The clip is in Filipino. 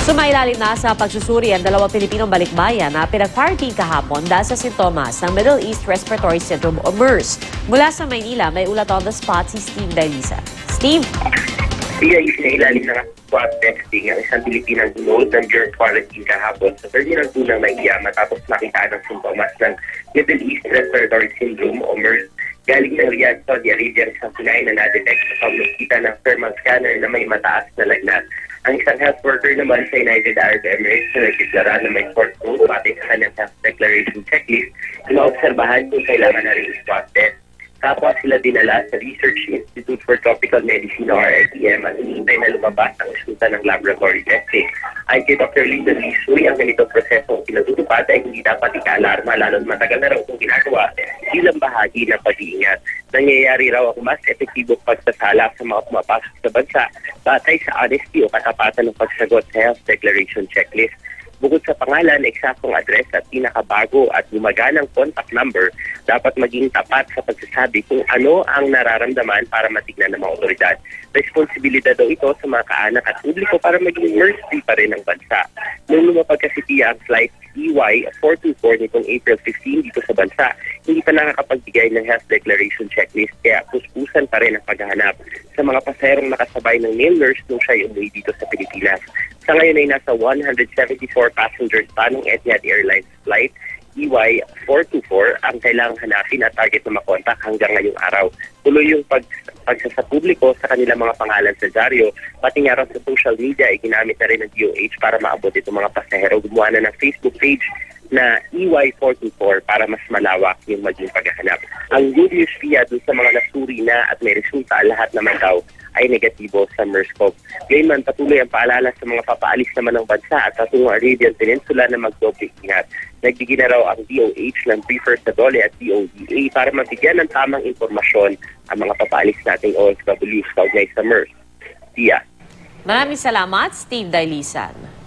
Sumailalim na sa pagsusuri ang dalawang Pilipinong balikbayan na pinag-quarantine kahapon dahil sa sintomas ng Middle East Respiratory Syndrome o MERS. Mula sa Maynila, may ulat on the spot si Steve Dailisa. Steve? Sinailalim na swab testing ang isang Pilipinang dumood ng during quarantine kahapon sa terminal 2 ng Maynila matapos makita ng sintomas ng Middle East Respiratory Syndrome o MERS. Galing ng Riyadh, Saudi Arabia sa Sinai na na-detect sa pamamagitan ng thermal scanner na may mataas na lagnat. Ang isang health worker naman sa United Arab Emirates na nagdeklara na may short code batay sa kanyang health declaration checklist na maobserbahan kung kailangan na rin swab test. Kapwa sila dinala sa Research Institute for Tropical Medicine o RITM at hinihintay na lumabas ang resulta ng laboratory testing. Ay kay Dr. Linda Lisuy, ang ganitong proseso pinatutupad ay hindi dapat ika-alarma lalo matagal na raw itong ginagawa bilang bahagi ng pag-iingat. Nangyayari raw ang mas epektibong pagsasala sa mga pumapasok sa bansa batay sa honesty o katapatan ng pagsagot sa health declaration checklist. Bukod sa pangalan, eksaktong address at pinakabago at gumaganang contact number, dapat maging tapat sa pagsasabi kung ano ang nararamdaman para matignan ng mga otoridad. Responsibilidad daw ito sa mga kaanak at publiko para maging MERS-free pa rin ang bansa. Nung lumapag kasi ang flight EY424 nitong April 15 dito sa bansa, hindi pa nakakapagbigay ng health declaration checklist kaya puspusan pa rin ang paghahanap sa mga pasaherong nakasabay ng male nurse nung siya umuwi dito sa Pilipinas. Sa ngayon ay nasa 174 passengers pa ng Etihad Airlines flight EY424 ang kailangang hanapin at target na makontak hanggang ngayong araw. Tuloy yung pagsasa publiko sa kanilang mga pangalan sa dyaryo, pati nga raw sa social media ay ginamit na rin ng DOH para maabot itong mga pasahero. Gumawa na ng Facebook page na EY424 para mas malawak yung maging paghahanap. Ang good news Pia dun sa mga nasuri na at may resulta, lahat naman daw ay negatibo sa MERS-CoV. Gayunman, patuloy ang paalala sa mga papaalis naman ng bansa at patungong Arabian Peninsula na magdoble ingat. Nagbigay na raw ang DOH ng briefer sa DOLE at DODA para mabigyan ng tamang impormasyon ang mga papaalis nating OFWs kaugnay sa MERS. Tia. Maraming salamat, Steve Dailisan.